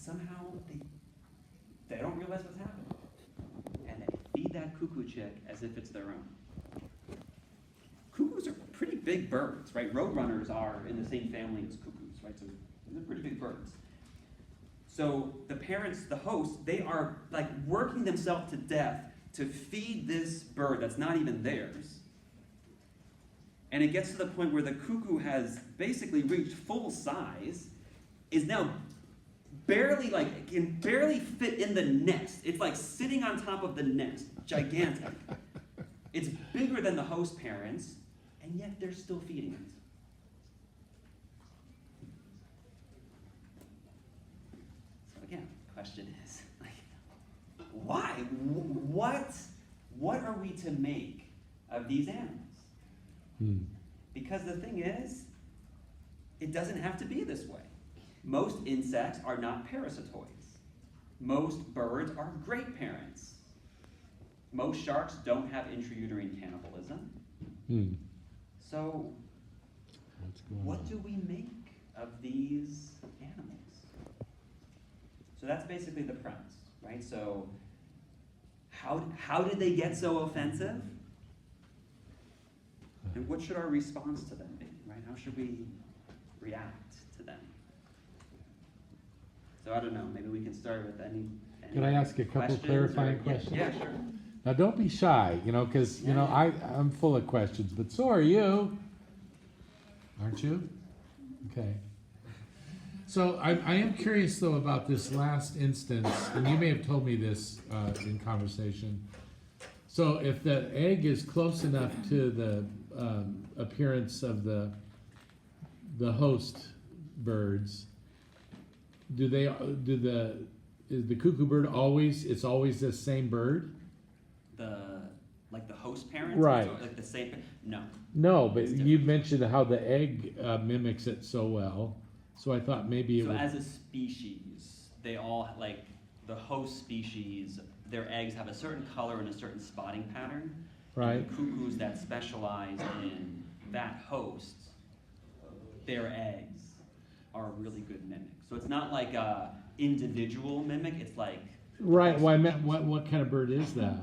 somehow they don't realize what's happening. And they feed that cuckoo chick as if it's their own. Cuckoos are pretty big birds, right? Roadrunners are in the same family as cuckoos, right? So they're pretty big birds. So the parents, the hosts, they are like working themselves to death to feed this bird that's not even theirs. And it gets to the point where the cuckoo has basically reached full size, is now barely, like, can barely fit in the nest. It's like sitting on top of the nest, gigantic. It's bigger than the host parents, and yet they're still feeding it. So again, the question is, like, why? What are we to make of these animals? Because the thing is, it doesn't have to be this way. Most insects are not parasitoids. Most birds are great parents. Most sharks don't have intrauterine cannibalism. So, what do we make of these animals? So that's basically the premise, right? So, how did they get so offensive? And what should our response to them be, right? How should we react to them? So I don't know, maybe we can start with any Can I ask a couple clarifying questions? Yeah, sure. Now, don't be shy, because, I'm full of questions, but so are you. Aren't you? Okay. So I am curious, though, about this last instance, and you may have told me this in conversation. So if the egg is close enough to the appearance of the host birds, is the cuckoo bird always the same bird? Like the host parents? Right. Like the same? No. No, but you mentioned how the egg mimics it so well. So I thought maybe it was... So as a species, they all, like the host species, their eggs have a certain color and a certain spotting pattern. Right. And the cuckoos that specialize in that host, their eggs are really good mimics. So it's not like a individual mimic, it's like... Right, well I meant, what kind of bird is that?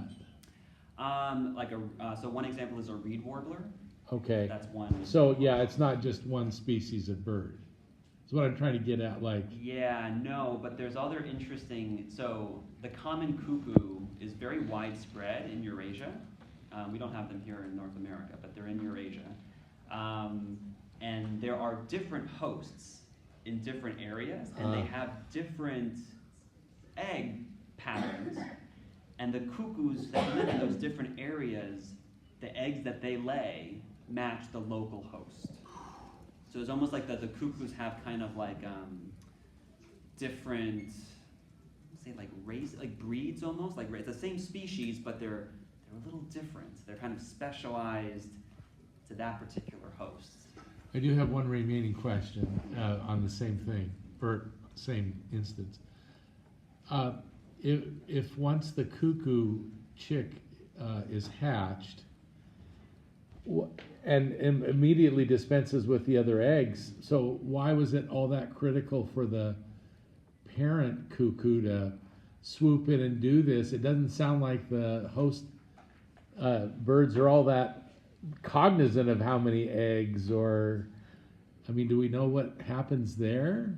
So one example is a reed warbler. Okay. That's one. So yeah, it's not just one species of bird. That's what I'm trying to get at, like... Yeah, no, but there's other interesting... So the common cuckoo is very widespread in Eurasia. We don't have them here in North America, but they're in Eurasia. And there are different hosts in different areas, and they have different egg patterns. And the cuckoos that live in those different areas, the eggs that they lay match the local host. So it's almost like the cuckoos have kind of like different, say like race, like breeds almost, like it's the same species, but they're a little different. They're kind of specialized to that particular host. I do have one remaining question on the same thing, or same instance. If once the cuckoo chick is hatched, and immediately dispenses with the other eggs, so why was it all that critical for the parent cuckoo to swoop in and do this? It doesn't sound like the host birds are all that cognizant of how many eggs, or, I mean, do we know what happens there?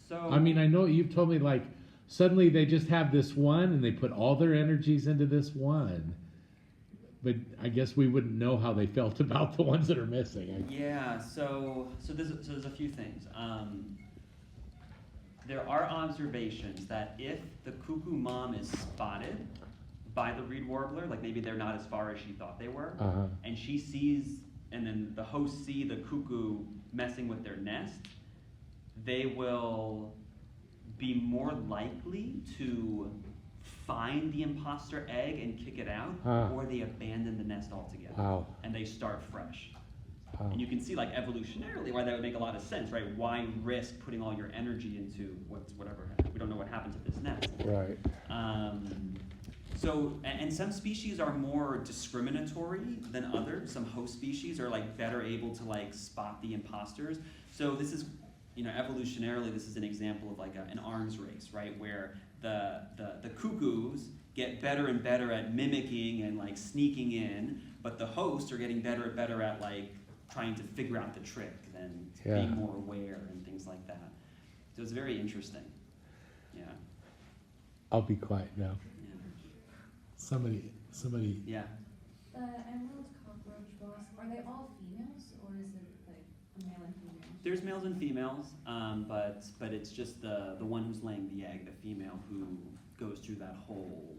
So I mean, I know you've told me, like, suddenly they just have this one and they put all their energies into this one. But I guess we wouldn't know how they felt about the ones that are missing. Yeah, so there's a few things. There are observations that if the cuckoo mom is spotted by the reed warbler, like maybe they're not as far as she thought they were, and she sees, and then the hosts see the cuckoo messing with their nest, they will be more likely to find the imposter egg and kick it out, or they abandon the nest altogether. Wow. And they start fresh. And you can see, like, evolutionarily why that would make a lot of sense, right? Why risk putting all your energy into whatever? We don't know what happened to this nest. Right. So, and some species are more discriminatory than others. Some host species are like better able to like spot the imposters. So this is evolutionarily, this is an example of like an arms race, right? Where the cuckoos get better and better at mimicking and like sneaking in, but the hosts are getting better and better at like trying to figure out the trick and being more aware and things like that. So it's very interesting. Yeah. I'll be quiet now. Yeah. Somebody. Yeah. The emerald cockroach wasp, are they all females, or is it like a male and female? There's males and females, but it's just the one who's laying the egg, the female, who goes through that whole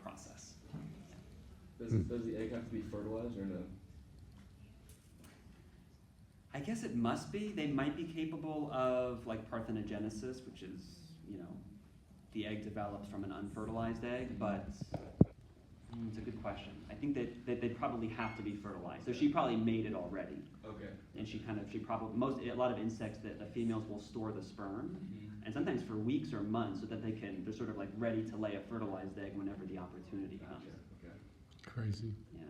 process. Does the egg have to be fertilized or no? I guess it must be. They might be capable of like parthenogenesis, which is, the egg develops from an unfertilized egg, but it's a good question. I think that they'd probably have to be fertilized. So she probably made it already. Okay. And a lot of insects, that the females will store the sperm, and sometimes for weeks or months, so that they're sort of like ready to lay a fertilized egg whenever the opportunity comes. Okay. Crazy. Yeah.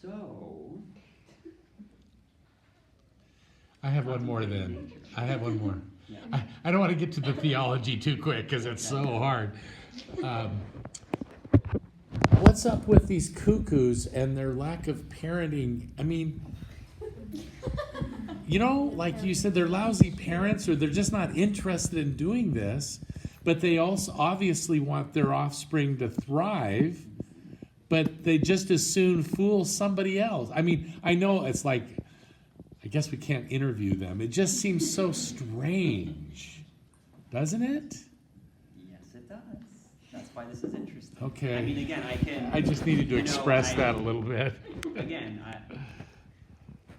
So. I have one more then. I have one more. Yeah. I don't want to get to the theology too quick because it's so hard. What's up with these cuckoos and their lack of parenting? I mean, like you said, they're lousy parents or they're just not interested in doing this, but they also obviously want their offspring to thrive, but they just as soon fool somebody else. I mean, I know it's like, I guess we can't interview them. It just seems so strange, doesn't it? Yes, it does. That's why this is interesting. Okay. I mean, again, I just needed to express that a little bit. Again,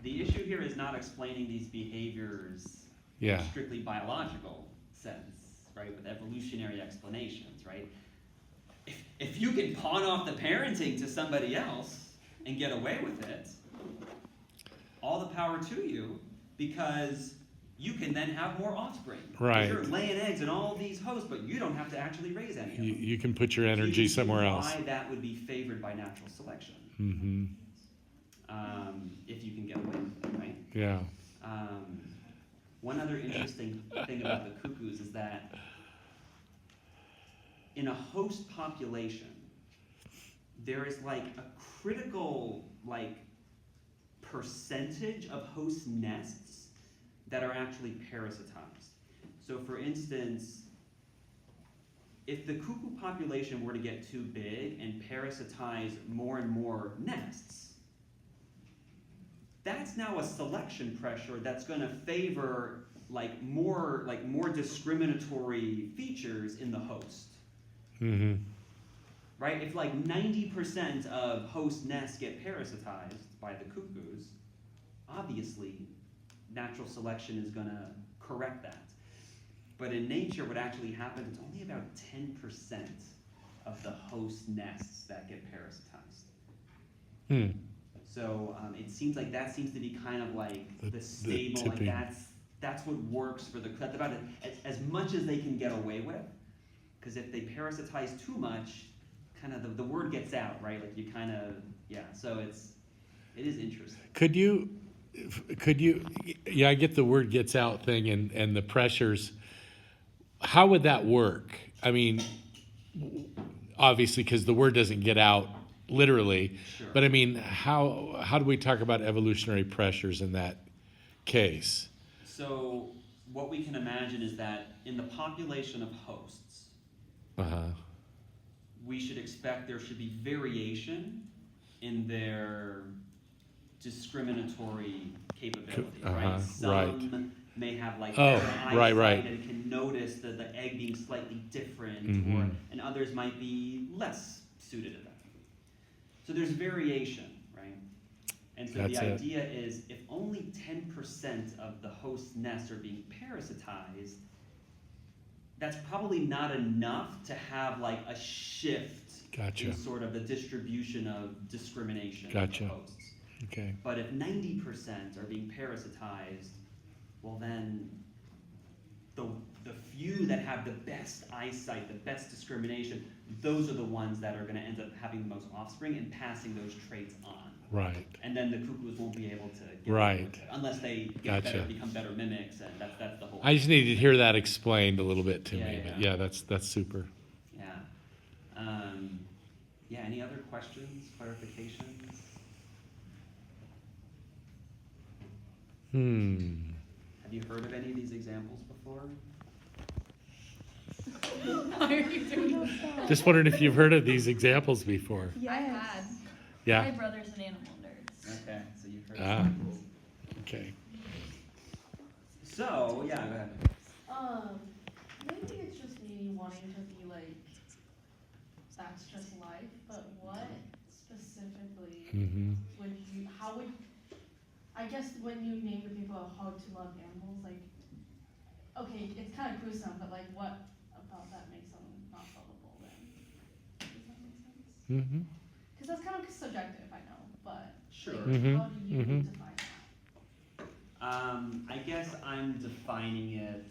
the issue here is not explaining these behaviors in Yeah. a strictly biological sense, right? With evolutionary explanations, right? If you can pawn off the parenting to somebody else and get away with it, all the power to you, because you can then have more offspring. Right. You're laying eggs in all these hosts, but you don't have to actually raise any of them. You can put your You energy can see somewhere else. Why that would be favored by natural selection, Mm-hmm. if you can get away with it, right? Yeah. One other interesting thing about the cuckoos is that in a host population, there is like a critical percentage of host nests that are actually parasitized. So for instance, if the cuckoo population were to get too big and parasitize more and more nests, that's now a selection pressure that's going to favor more discriminatory features in the host. Mm-hmm. Right? If 90% of host nests get parasitized by the cuckoos, obviously natural selection is going to correct that. But in nature, what actually happens, it's only about 10% of the host nests that get parasitized. Hmm. So it seems like that seems to be kind of the stable, tipping. That's what works for that's about as much as they can get away with. Because if they parasitize too much, kind of the word gets out, right? So it is interesting. Could you, I get the word gets out thing and the pressures. How would that work? I mean, obviously, because the word doesn't get out literally, Sure. but I mean, how do we talk about evolutionary pressures in that case? So what we can imagine is that in the population of hosts, Uh-huh. we should expect there should be variation in their discriminatory capability, right? Some may have better eyesight and can notice the egg being slightly different, Mm-hmm. and others might be less suited to that. So there's variation, right? And so That's the it. idea is if only 10% of the host nests are being parasitized, that's probably not enough to have a shift Gotcha. in sort of the distribution of discrimination Gotcha. of the hosts. Okay. But if 90% are being parasitized, well then the few that have the best eyesight, the best discrimination, those are the ones that are going to end up having the most offspring and passing those traits on. Right. And then the cuckoos won't be able to get Right. over to- unless they get Gotcha. better, become better mimics, and that's the whole. I just needed to hear that explained a little bit to Yeah, me. yeah. But yeah, that's super. Yeah. Yeah, any other questions, clarifications? Have you heard of any of these examples before? Why are you doing that? Just wondered if you've heard of these examples before. I had. My Yeah. brother's an animal nerd. Okay, so you've heard Ah. of some. Okay. So, yeah, go ahead. Maybe it's just me wanting to be like, that's just life, but what specifically Mm-hmm. would you, how would, I guess when you name the people how to love animals, like, okay, it's kind of gruesome, but like what about that makes them not lovable then? Does that make sense? Mm-hmm. Because that's kind of subjective, I know, but Sure. like, Mhm, how do you mhm. define that? I guess I'm defining it